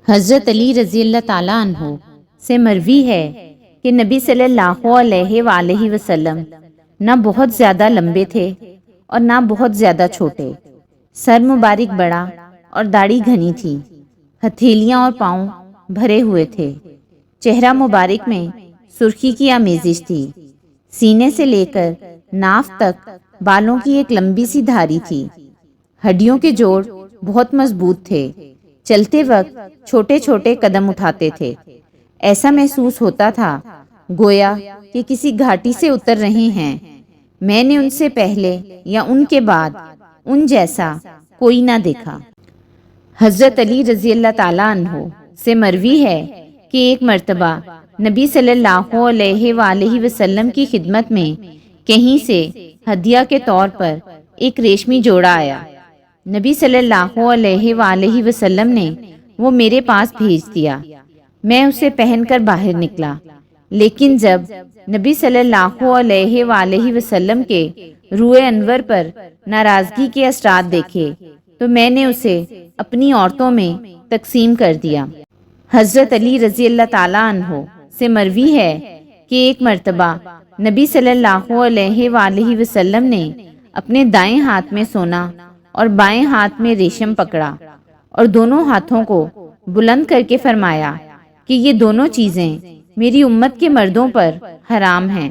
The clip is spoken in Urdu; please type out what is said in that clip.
حضرت علی رضی اللہ تعالیٰ عنہ سے مروی ہے کہ نبی صلی اللہ علیہ وآلہ وسلم نہ بہت زیادہ لمبے تھے اور نہ بہت زیادہ چھوٹے، سر مبارک بڑا اور داڑھی گھنی تھی، ہتھیلیاں اور پاؤں بھرے ہوئے تھے، چہرہ مبارک میں سرخی کی آمیزش تھی، سینے سے لے کر ناف تک بالوں کی ایک لمبی سی دھاری تھی، ہڈیوں کے جوڑ بہت مضبوط تھے، چلتے وقت چھوٹے چھوٹے قدم اٹھاتے تھے، ایسا محسوس ہوتا تھا گویا کہ کسی گھاٹی سے اتر رہے ہیں۔ میں نے ان سے پہلے یا ان کے بعد ان جیسا کوئی نہ دیکھا۔ حضرت علی رضی اللہ تعالیٰ عنہ سے مروی ہے کہ ایک مرتبہ نبی صلی اللہ علیہ وآلہ وسلم کی خدمت میں کہیں سے ہدیہ کے طور پر ایک ریشمی جوڑا آیا۔ نبی صلی اللہ علیہ وآلہ وسلم نے وہ میرے پاس بھیج دیا۔ میں اسے پہن کر باہر نکلا، لیکن جب نبی صلی اللہ علیہ وآلہ وسلم کے روئے انور پر ناراضگی کے اثرات دیکھے تو میں نے اسے اپنی عورتوں میں تقسیم کر دیا۔ حضرت علی رضی اللہ تعالیٰ عنہ سے مروی ہے کہ ایک مرتبہ نبی صلی اللہ علیہ وآلہ وسلم نے اپنے دائیں ہاتھ میں سونا اور بائیں ہاتھ میں ریشم پکڑا اور دونوں ہاتھوں کو بلند کر کے فرمایا کہ یہ دونوں چیزیں میری امت کے مردوں پر حرام ہیں۔